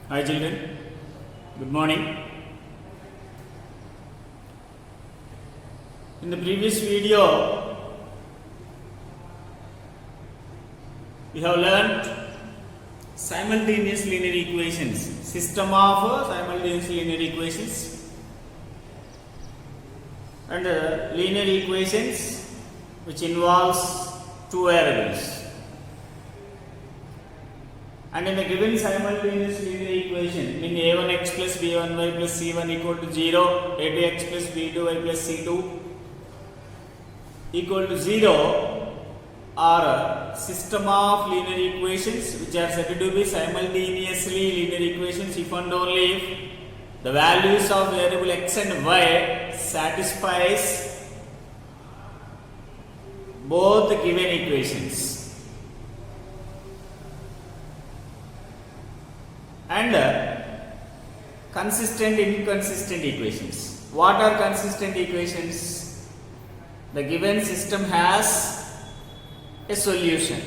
Hi children, good morning. In the previous video, we have learnt simultaneous linear equations, system of simultaneous linear equations and linear equations which involves two variables. And in the given simultaneous linear equation, in a1x plus b1y plus c1 equal to 0, a2x plus b2y plus c2 equal to 0 are a system of linear equations which are said to be simultaneously linear equations if and only if the values of variable x and y satisfies both the given equations. And consistent inconsistent equations. What are consistent equations? The given system has a solution,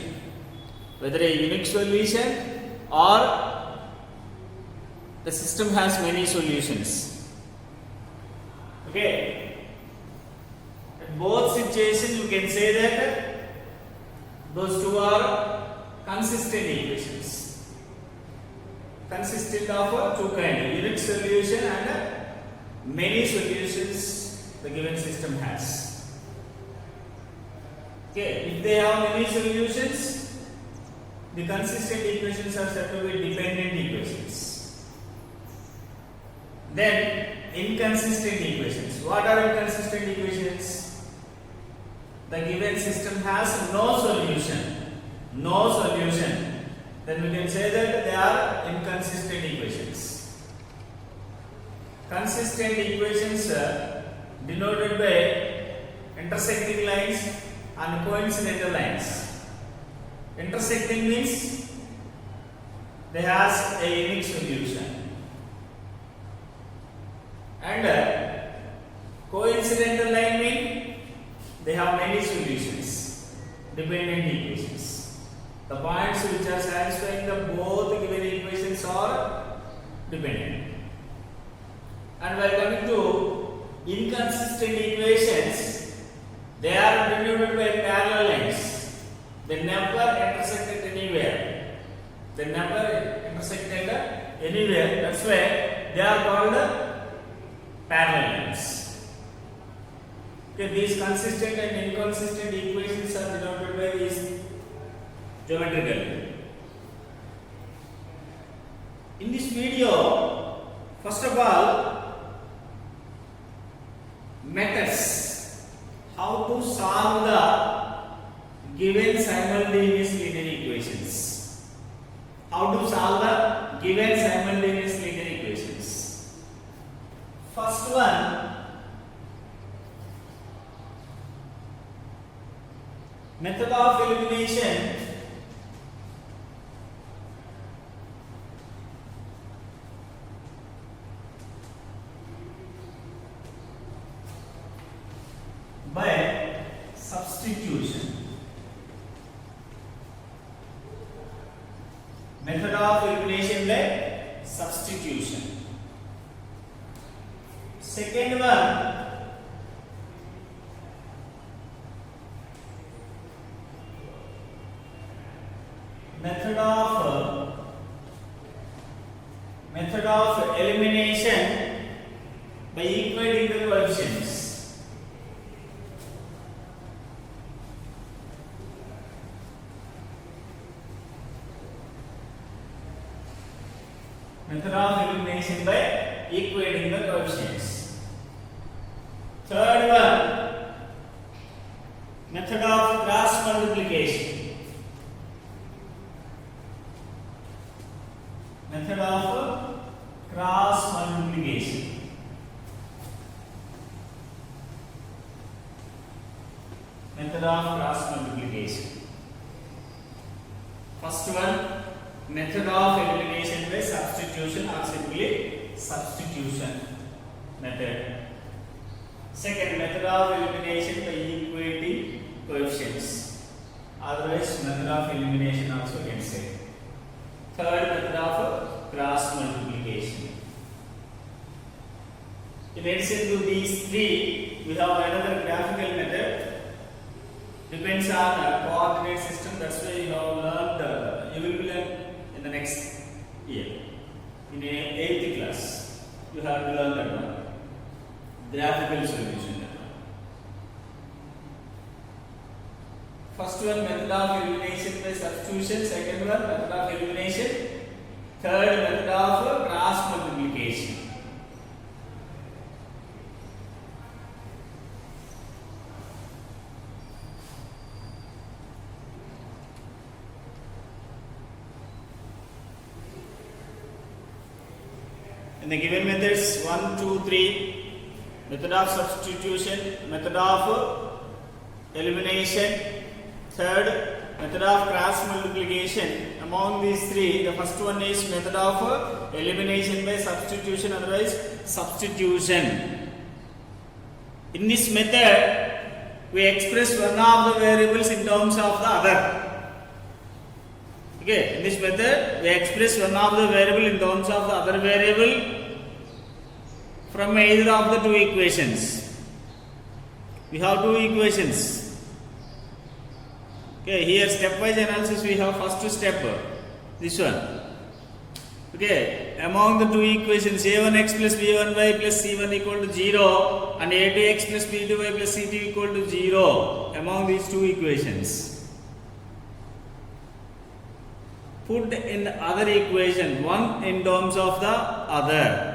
whether a unique solution or the system has many solutions. Okay, in both situations you can say that those two are consistent equations. Consistent of two kinds, unique solution and many solutions the given system has. Okay, if they have many solutions, the consistent equations are said to be dependent equations. Then inconsistent equations. What are inconsistent equations? The given system has no solution. No solution. Then we can say that they are inconsistent equations. Consistent equations denoted by intersecting lines and coincidental lines. Intersecting means they has a unique solution, and coincidental line means they have many solutions, dependent equations. The points which are satisfying the both given equations are dependent. And while coming to inconsistent equations, they are denoted by parallel lines. They never intersected anywhere. They never intersected anywhere. That's why they are called parallel lines. Okay, these consistent and inconsistent equations are denoted by these geometrically. In this video, first of all, methods how to solve the given simultaneous linear equations. How to solve the given simultaneous linear equations. First one, method of elimination. By substitution. Method of elimination by substitution. Second one, method of elimination by equating the coefficients. Method of elimination by equating the coefficients. Third one, method of cross multiplication. Method of cross multiplication. Method of cross multiplication. First one, method of elimination by substitution or simply substitution method. Second, method of elimination by equating coefficients. Otherwise, method of elimination also can say. Third, method of cross multiplication. In addition to these three, we have another graphical method. Depends on the coordinate system. That's why you have learned. You will learn in the next year. In 8th class, you have to learn that one. Graphical solution. First one, method of elimination by substitution. Second one, method of elimination. Third, method of cross multiplication. In the given methods 1, 2, 3, method of substitution, method of elimination, third, method of cross multiplication. Among these three, the first one is method of elimination by substitution, otherwise substitution. In this method, we express one of the variables in terms of the other. Okay, in this method, we express one of the variable in terms of the other variable from either of the two equations. We have two equations. Okay, here stepwise analysis we have first step, this one. Okay, among the two equations a1x plus b1y plus c1 equal to 0 and a2x plus b2y plus c2 equal to 0, among these two equations. Put in the other equation, one in terms of the other.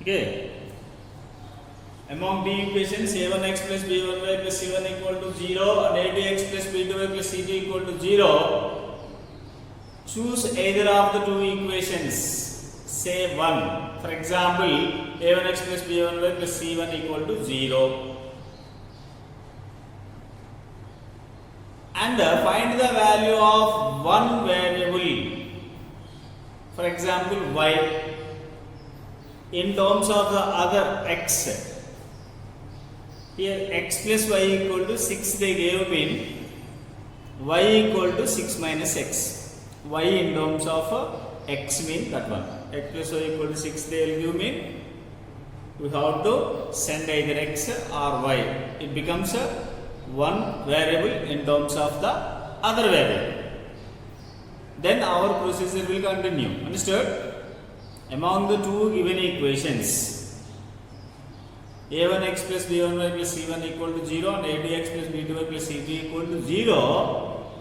Okay. Among the equations a1x plus b1y plus c1 equal to 0 and a2x plus b2y plus c2 equal to 0. Choose either of the two equations. Say 1. For example, a1x plus b1y plus c1 equal to 0. And find the value of one variable, for example y, in terms of the other x. Here x plus y equal to 6 they gave in, y equal to 6 minus x. Y in terms of x mean that one. X plus y equal to 6 they will give mean, we have to send either x or y. It becomes a one variable in terms of the other variable. Then our procedure will continue. Understood? Among the two given equations, a1x plus b1y plus c1 equal to 0 and a2x plus b2y plus c2 equal to 0,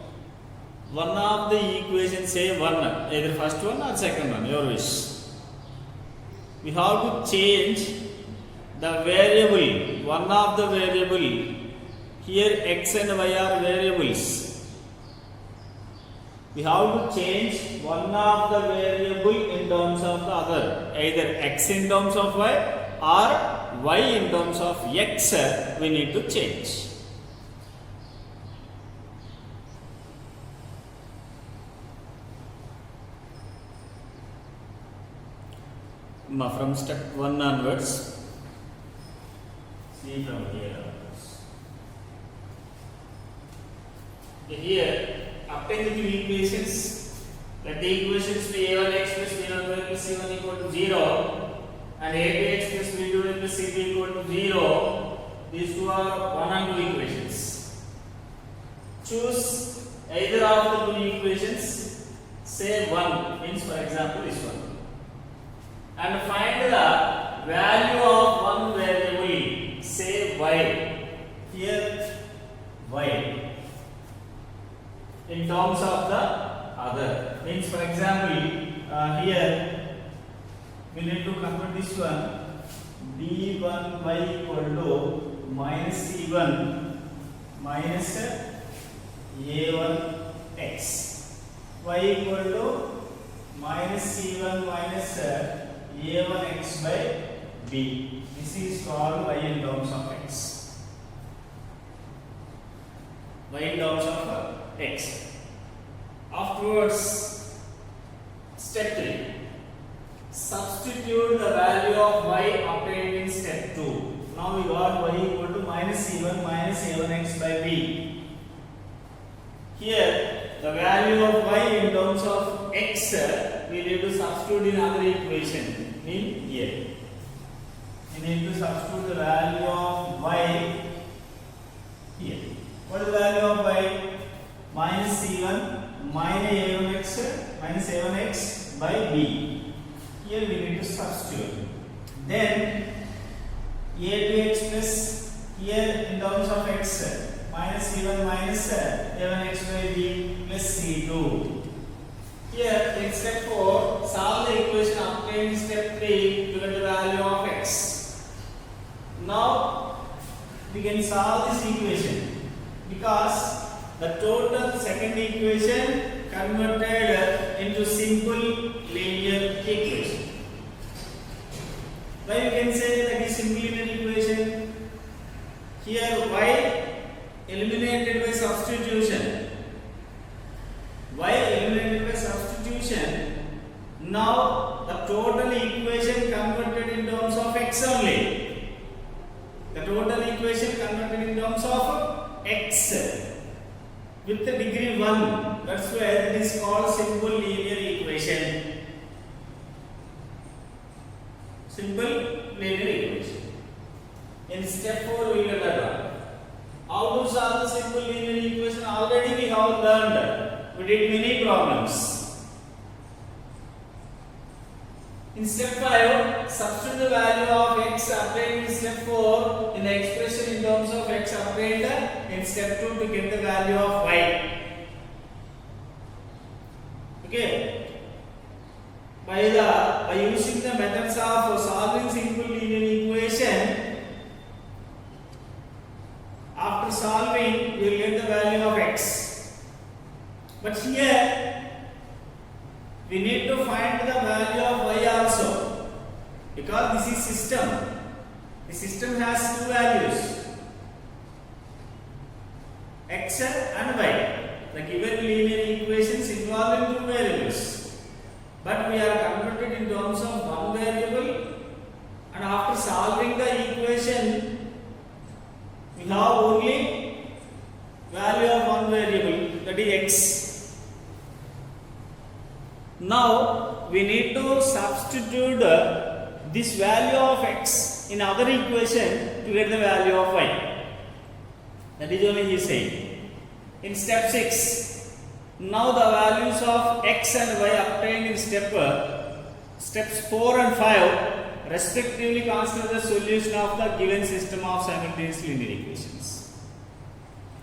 one of the equations say 1, either first one or second one, your wish. We have to change the variable, one of the variable. Here x and y are variables. We have to change one of the variable in terms of the other. Either x in terms of y or y in terms of x we need to change. From step 1 onwards, see from here. Here, obtain the two equations. Let the equations be a1x plus b1y plus c1 equal to 0 and a2x plus b2y plus c2 equal to 0. These two are 1 and 2 equations. Choose either of the two equations. Say 1 means, for example, this one. And find the value of one variable. Say y. Here, y. In terms of the other, means for example, here we need to convert this one, b1y equal to minus c1 minus a1x, y equal to minus c1 minus a1x by b. This is called y in terms of x. Y in terms of x. Afterwards, step 3. Substitute the value of y obtained in step 2. Now we got y equal to minus c1 minus a1x by b. Here the value of y in terms of x we need to substitute in other equation in here. We need to substitute the value of y here. What is the value of y? Minus c1 minus a1x by b. Here we need to substitute. Then a2x plus here in terms of x minus c1 minus a1x by b plus c2. Here in step 4 solve the equation obtained in step 3 to get the value of x. Now we can solve this equation because the total second equation converted into simple linear equation. Why we can say that is simple linear equation? Here y eliminated by substitution. Y eliminated by substitution. Now the total equation converted in terms of x only. The total equation converted in terms of x with the degree 1. That's why it is called simple linear equation. Simple linear equation. In step 4 we will learn how to solve the simple linear equation. Already we have learned. We did many problems. In step 5, substitute the value of x obtained in step 4 in the expression in terms of x obtained in step 2 to get the value of y. Okay. By using the methods of solving simple linear equation, after solving we will get the value of x. But here we need to find the value of y also, because this is system. The system has two values, x and y. The given linear equations involving two variables, but we are converted in terms of one variable, and after solving the equation we have only value of one variable, that is x. Now we need to substitute this value of x in other equation to get the value of y. That is only he is saying. In step 6, now the values of x and y obtained in steps 4 and 5 respectively consider the solution of the given system of simultaneous linear equations.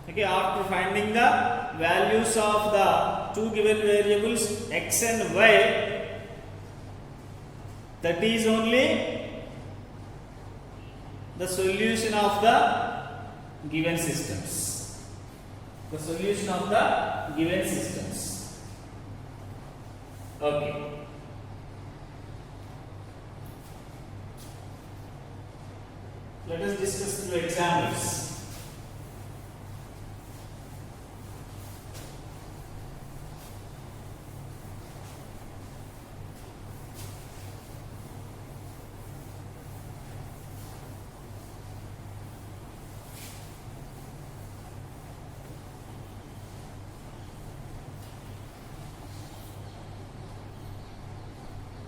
Okay, after finding the values of the two given variables x and y, that is only the solution of the given systems. The solution of the given systems. Okay. Let us discuss two examples.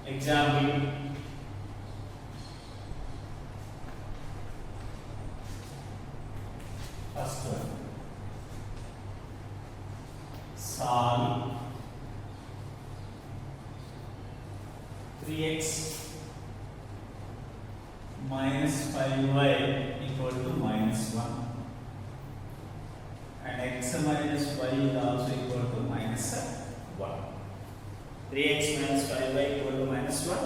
Example, first one, solve 3x minus 5y equal to minus 1, and x minus y is also equal to minus 1. 3x minus 5y equal to minus 1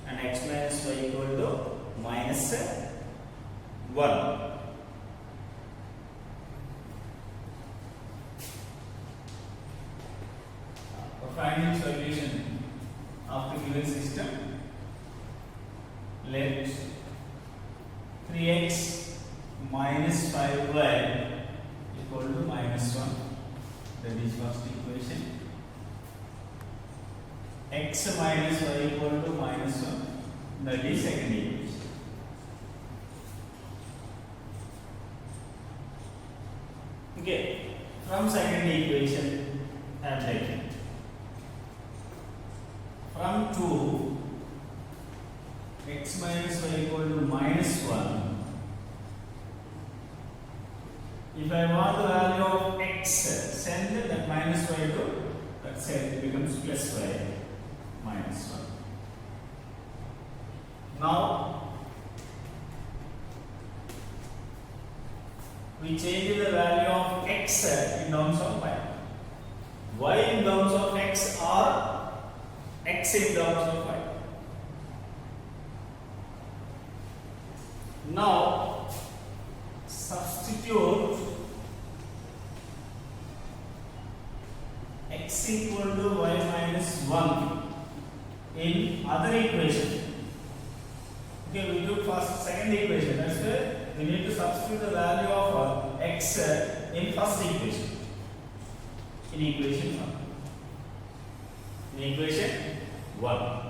and x minus y equal to minus 1. For finding solution of the given system, let 3x minus 5y equal to minus 1, that is first equation. X minus y equal to minus 1, that is second equation. Okay, From second equation I am taking. From 2 x minus y equal to minus 1. If I want the value of x, send that minus y to that side, it becomes plus y minus 1. Now we change the value of x in terms of y in terms of x, or x in terms of y. Now substitute x equal to y minus 1 in other equation. Okay, we do first second equation. That's why we need to substitute the value of x in first equation. In equation 1. In equation 1.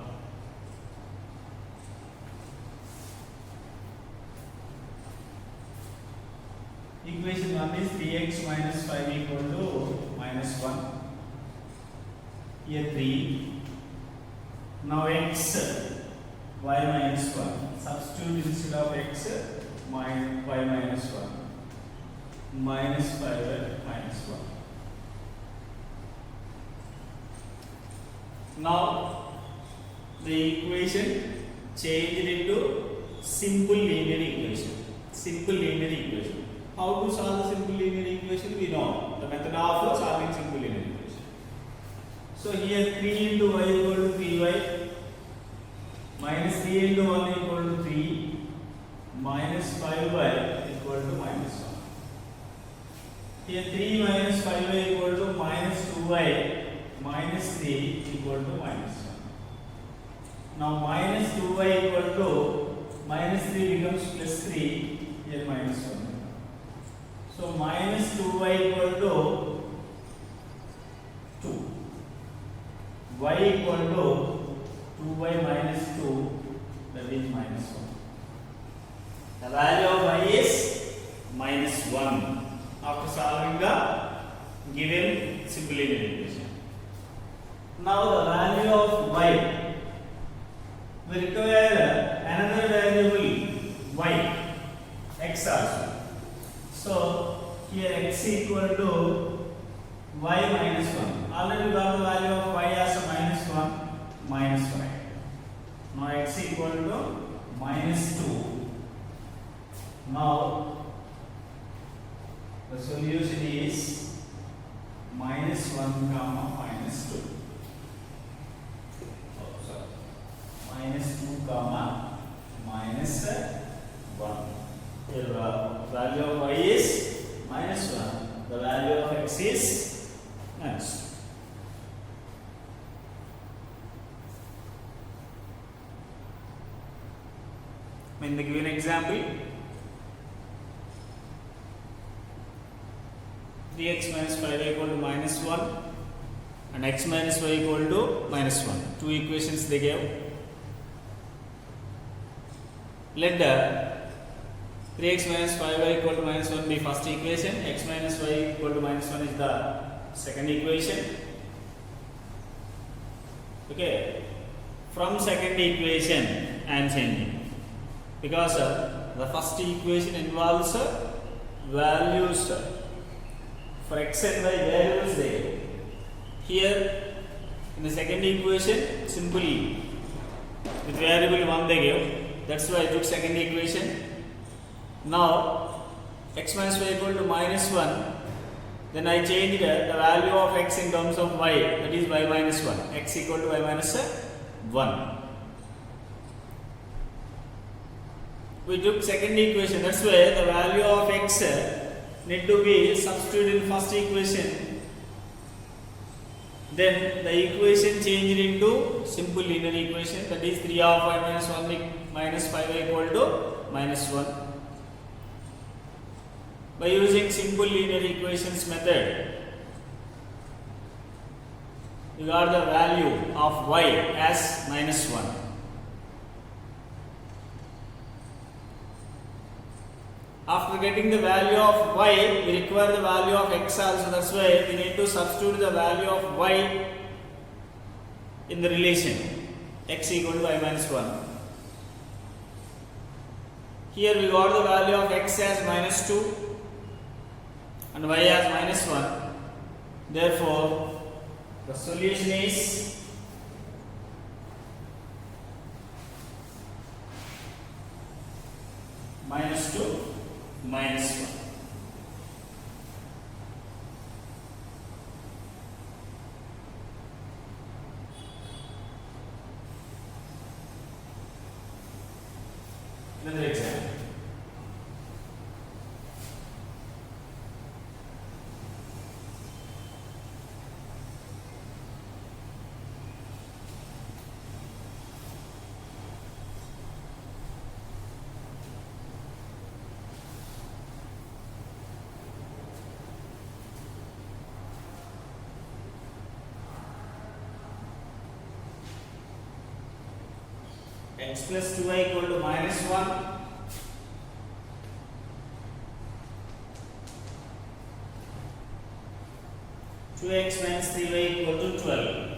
Equation 1 is 3x minus 5 equal to minus 1. Here 3. Now x y minus 1. Substitute instead of x y minus 1. Minus 5 minus 1. Now the equation changed into simple linear equation. Simple linear equation. How to solve the simple linear equation? We know the method of solving simple linear equation. So here 3 into y equal to 3y, minus 3 into 1 equal to 3, minus 5y equal to minus 1. Here 3 minus 5y equal to minus 2y, minus 3 equal to minus 1. Now minus 2y equal to minus 3 becomes plus 3, here minus 1. So minus 2y equal to 2. Y equal to 2y minus 2, that is minus 1. The value of y is minus 1 after solving the given simple linear equation. Now the value of y, we require another variable y, x also. So here x equal to y minus 1. Already we got the value of y as a minus 1, minus 5. Now x equal to minus 2. Now the solution is minus 1 comma minus 2. Oh, sorry. Minus 2 comma minus 1. Here the value of y is minus 1. The value of x is minus 2. In the given example, 3x minus 5 equal to minus 1 and x minus y equal to minus 1. Two equations they gave. Let the 3x minus 5y equal to minus 1 be first equation, x minus y equal to minus 1 is the second equation. Okay, from second equation I am changing because the first equation involves values for x and y variables there. Here in the second equation simply with variable 1 they gave, that's why I took second equation. Now x minus y equal to minus 1, then I changed the value of x in terms of y, that is y minus 1, x equal to y minus 1. We took second equation, that's why the value of x need to be substituted in first equation. Then the equation changed into simple linear equation, that is 3 of y minus 1 minus 5y equal to minus 1. By using simple linear equations method, you got the value of y as minus 1. After getting the value of y, we require the value of x also. That's why we need to substitute the value of y in the relation x equal to y minus 1. Here we got the value of x as minus 2 and y as minus 1. Therefore, the solution is minus 2 minus 1. Another example. X plus 2y equal to minus 1. Two x minus 3y equal to 12.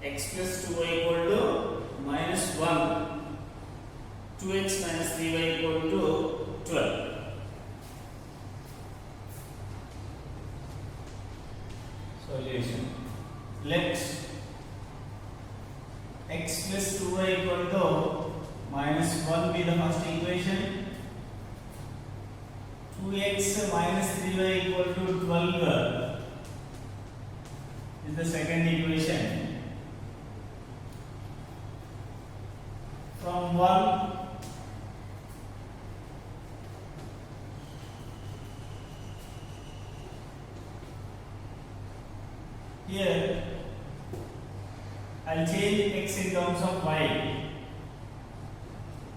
X plus 2y equal to minus 1. 2x minus 3y equal to 12. Solution. Let x plus 2y equal to minus 1 be the first equation. 2x minus 3y equal to 12 is the second equation. From 1 here I'll change x in terms of y.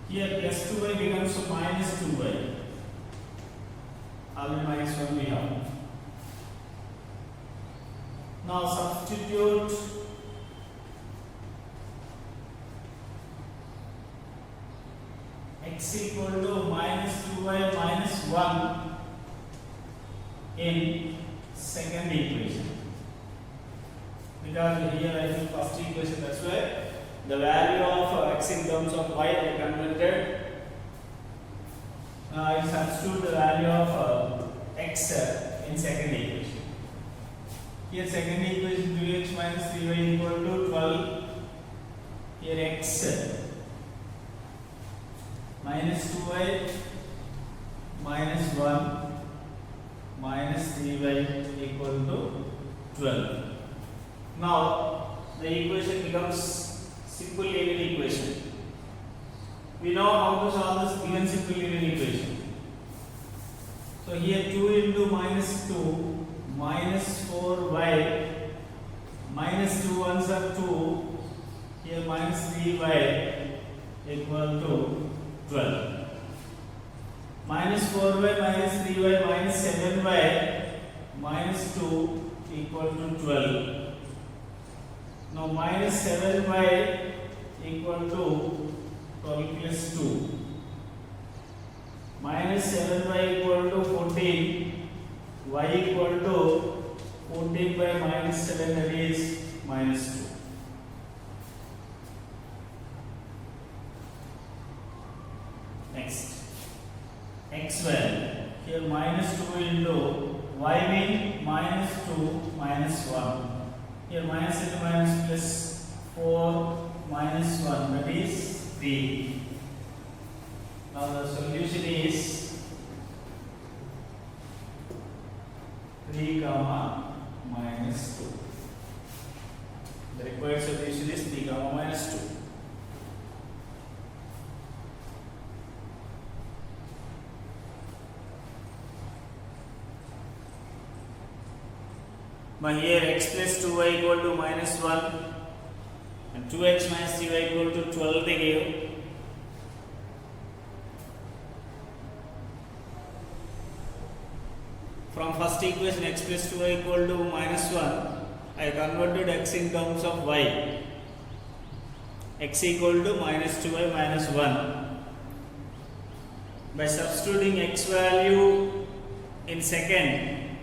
Here plus 2y becomes minus 2y. Already minus 1 we have. Now substitute x equal to minus 2y minus 1 in second equation. Because here I think first equation, that's why the value of x in terms of y I converted. Now I substitute the value of x in second equation. Here second equation 2x minus 3y equal to 12. Here x minus 2y minus 1 minus 3y equal to 12. Now the equation becomes simple linear equation. We know how to solve this given simple linear equation. So here 2 into minus 2 minus 4y minus 2 ones are 2. Here minus 3y equal to 12. Minus 4y minus 3y minus 7y minus 2 equal to 12. Now minus 7y equal to 12 plus 2. Minus 7y equal to 14. Y equal to 14 by minus 7, that is minus 2. Next, x value. Here minus 2 into y mean minus 2 minus 1. Here minus into minus plus 4 minus 1, that is 3. Now the solution is 3 comma minus 2. The required solution is 3 comma minus 2. Now here x plus 2y equal to minus 1 and 2x minus 3y equal to 12 they gave. From first equation x plus 2y equal to minus 1, I converted x in terms of y. X equal to minus 2y minus 1. By substituting x value in second,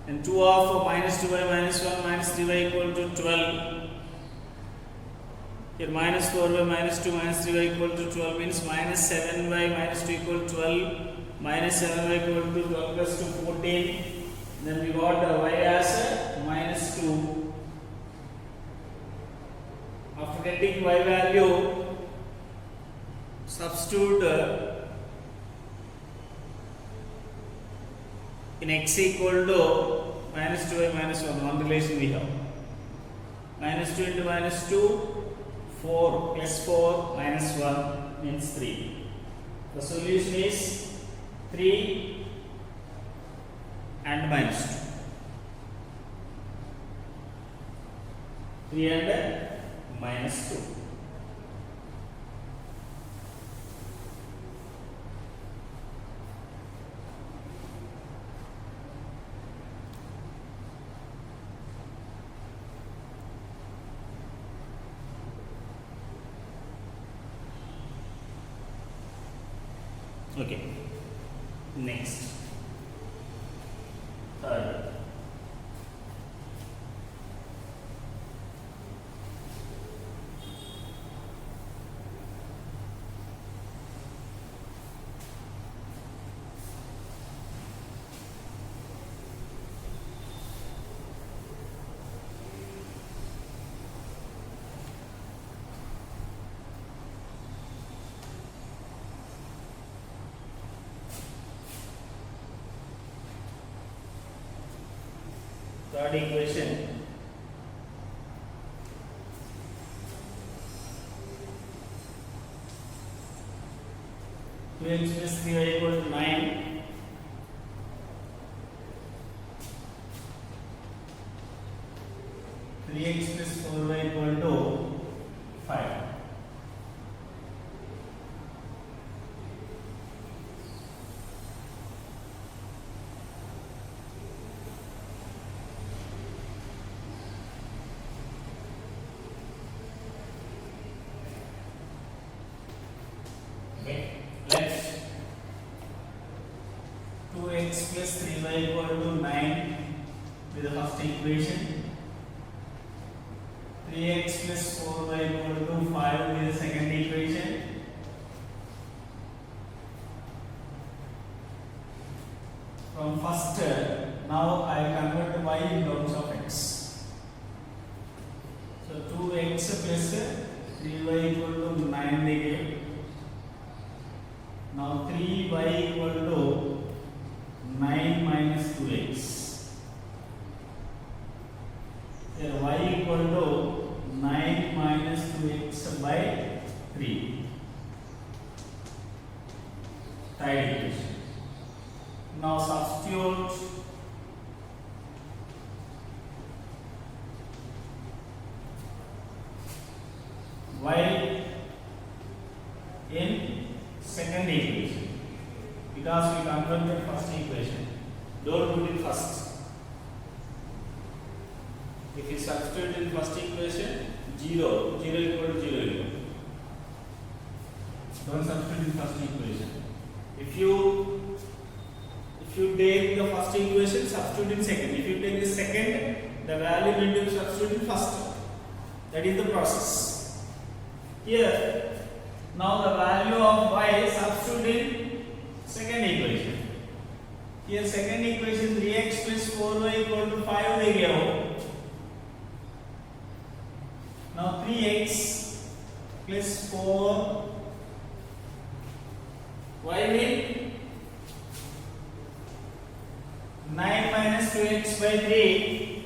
and 2 of minus 2y minus 1 minus 3y equal to 12. Here minus 4y minus 2 minus 3y equal to 12 means minus 7y minus 2 equal to 12. Minus 7y equal to 12 plus 2 14. Then we got y as minus 2. After getting y value, substitute in x equal to minus 2y minus 1. One relation we have. Minus 2 into minus 2, 4 plus 4 minus 1 means 3. The solution is 3 and minus 2. 3 and minus 2. Okay. Next. Third. Third equation. Two x plus 3y equal to 9. Three x plus 4y equal to 5. Let 2x plus 3y equal to 9 with the first equation. 3x plus 4y equal to 5 with the second equation. From first, now I convert y in terms of x. So 2x plus 3y equal to 9 they gave. Now 3y equal to 9 minus 2x. Here y equal to 9 minus 2x by 3. Third equation. Now substitute y in second equation, because we converted first equation. Don't put it first. If you substitute in first equation, 0 equal to 0 equal. Don't substitute in first equation. If you take the first equation, substitute in second. If you take the second, the value need to be substituted in first. That is the process. Here, now the value of y substitute in second equation. Here second equation 3x plus 4y equal to 5 they give. Now 3x plus 4 y will 9 minus 2x by 3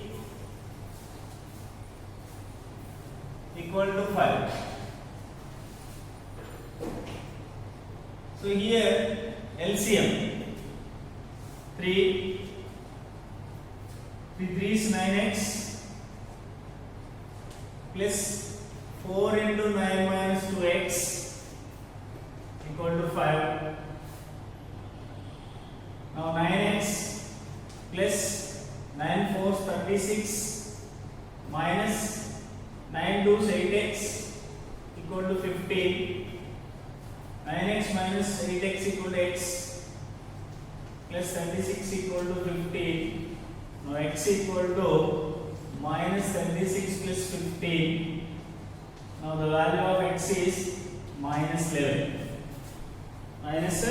equal to 5. So here LCM 3 is 9x plus 4 into 9 minus 2x equal to 5. Now 9x plus 9 4 36 equal to 15. 9x minus 8x equal to x plus 36 equal to 15. Now x equal to minus 36 plus 15. Now the value of x is minus 11. Minus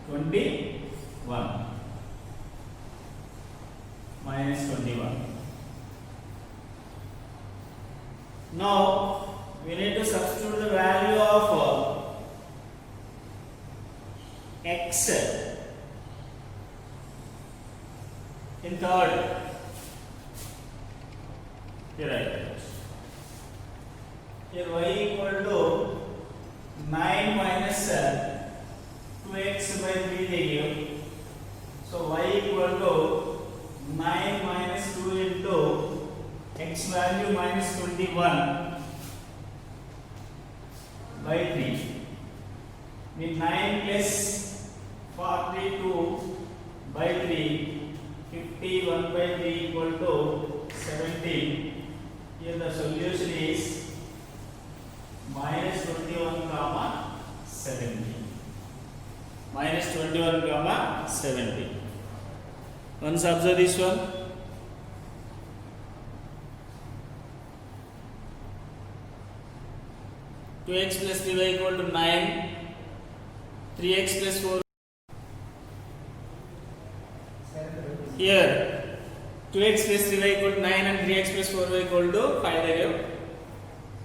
21. Minus 21. Now we need to substitute the value of x in third. Here I write. Here y equal to 9 minus 2x by 3 they give. So y equal to 9 minus 2 into x value minus 21 by 3. With 9 plus 42 by 3, 51 by 3 equal to 17. Here the solution is minus 21 comma 17. Minus 21 comma 17. Once observe this one. Two x plus 3y equal to 9. 3x plus 4. Here 2x plus 3y equal to 9 and 3x plus 4y equal to 5.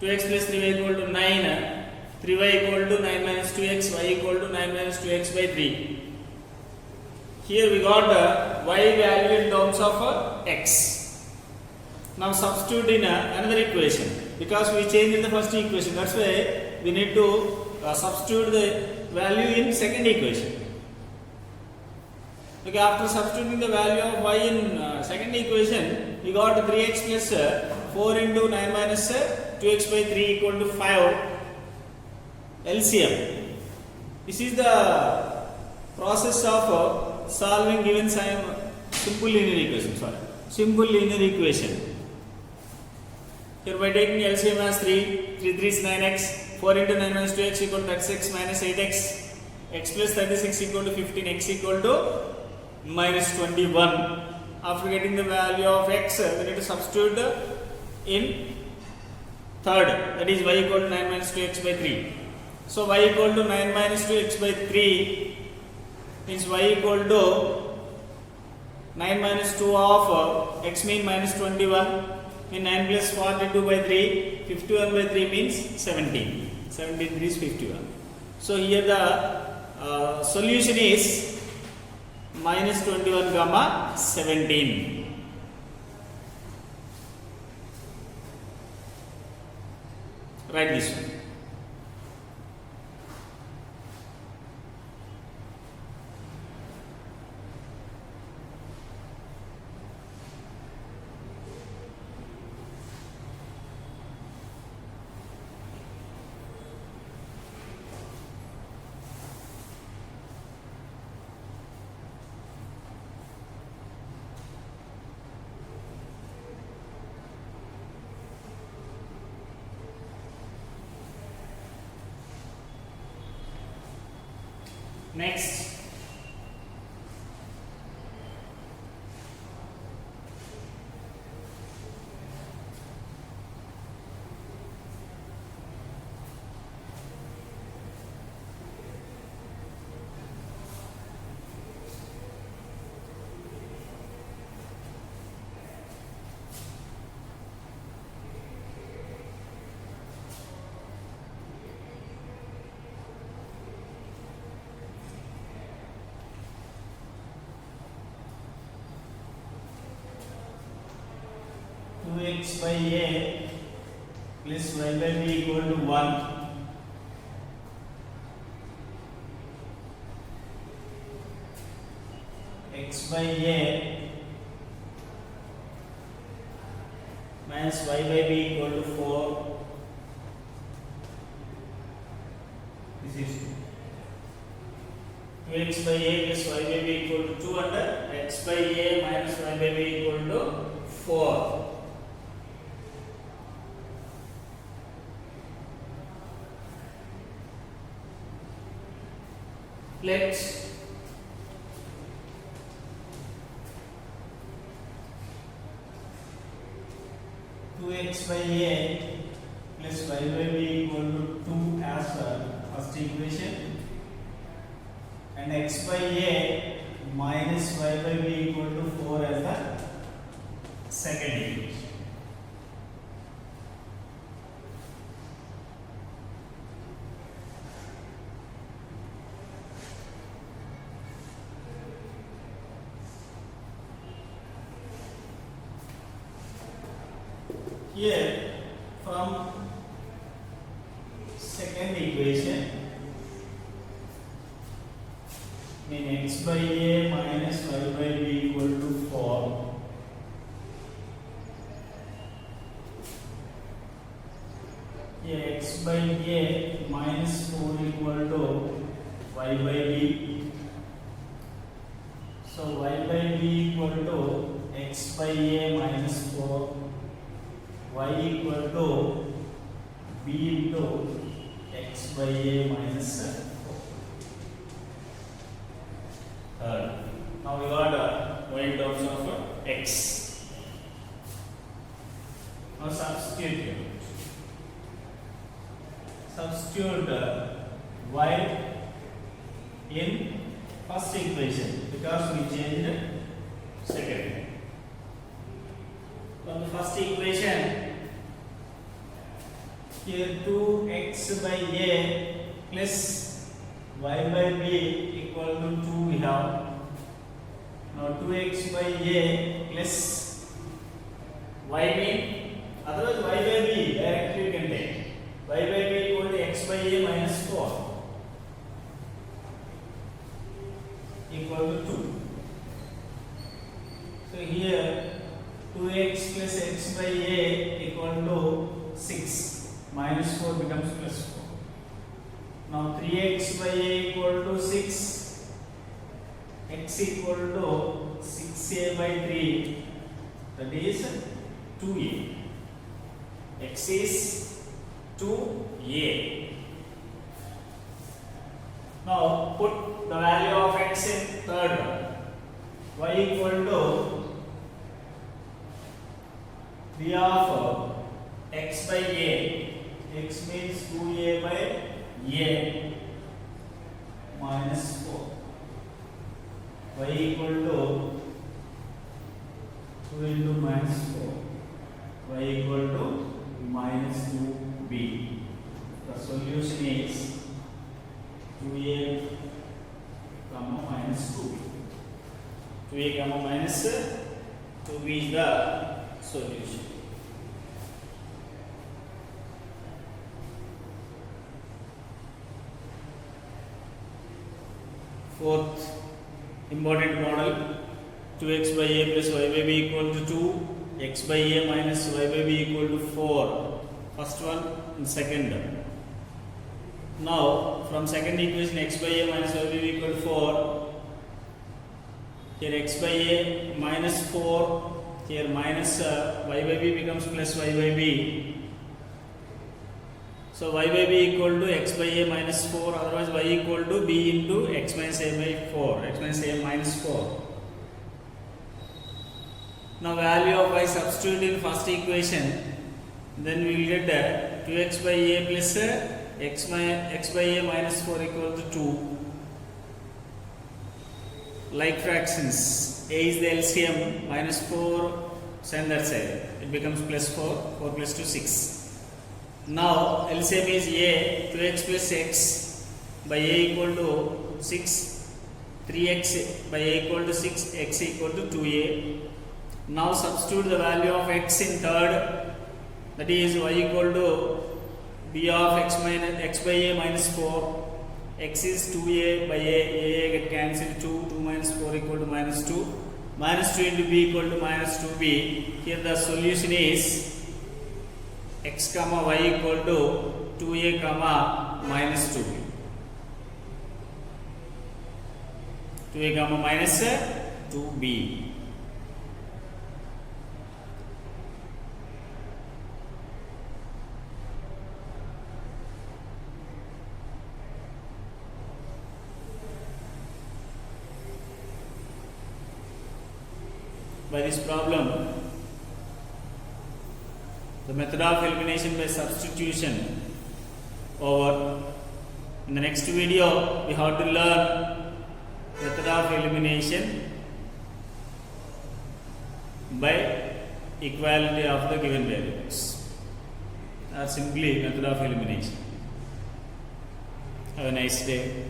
2x plus 3y equal to 9. 3y equal to 9 minus 2x, y equal to 9 minus 2x by 3. Here we got the y value in terms of x. Now substitute in another equation, because we changed in the first equation. That's why we need to substitute the value in second equation. Okay, after substituting the value of y in second equation, we got 3x plus 4 into 9 minus 2x by 3 equal to 5. LCM. This is the process of solving given simple linear equation. Simple linear equation. Here by taking LCM as 3, 3 is 9x, 4 into 9 minus 2x equal to 36 minus 8x, x plus 36 equal to 15, x equal to minus 21. After getting the value of x, we need to substitute in third, that is y equal to 9 minus 2x by 3. So y equal to 9 minus 2x by 3 means y equal to 9 minus 2 of x mean minus 21. In 9 plus 42 by 3, 51 by 3 means 17. 17 is 51. So here the solution is minus 21 comma 17. Write this one. Next, x by a plus y by b equal to 1. X by a minus y by b equal to 4. This is 2x by a plus y by b equal to 2 and x by a minus y by b equal to 4. Let 2x by a plus y by b equal to 2 as first equation, and x by a minus y by b equal to 4 as the second equation. Here from second equation, mean x by a minus y by b equal to 4, here x by a minus 4 equal to y by b, so y by b equal to x by a minus 4, y equal to b into x by a minus 4. Now we got y in terms of x. Now substitute here. Substitute y in first equation because we changed second. From the first equation, here 2x by a plus y by b equal to 2 we have. Now 2x by a plus y mean, otherwise y by b directly you can take. Y by b equal to x by a minus 4 equal to 2. So here 2x plus x by a equal to 6, minus 4 becomes plus 4. Now 3x by a equal to 6, x equal to 6a by 3, that is 2a. X is 2a. Now put the value of x in third one. Y equal to b of x by a, x means 2a by a minus 4, y equal to 2 into minus 4, y equal to minus 2b. The solution is 2a comma minus 2b. 2a comma minus 2b is the solution. Fourth important model, 2x by a plus y by b equal to 2, x by a minus y by b equal to 4. First one and second. Now from second equation, x by a minus y by b equal to 4, here x by a minus 4, here minus y by b becomes plus y by b. So y by b equal to x by a minus 4, otherwise y equal to b into x minus a by 4, x minus a minus 4. Now value of y substitute in first equation, then we will get 2x by a plus x by a minus 4 equal to 2. Like fractions, a is the LCM, minus 4 send that side, it becomes plus 4, 4 plus 2 6. Now LCM is a, 2x plus x by a equal to 6, 3x by a equal to 6, x equal to 2a. Now substitute the value of x in third, that is y equal to b of x by a minus 4, x is 2a by a get cancelled, 2 minus 4 equal to minus 2, minus 2 into b equal to minus 2b. Here the solution is x comma y equal to 2a comma minus 2b. 2a comma minus 2b. by this problem, the method of elimination by substitution over. In the next video we have to learn method of elimination by equality of the given variables, or simply method of elimination. Have a nice day.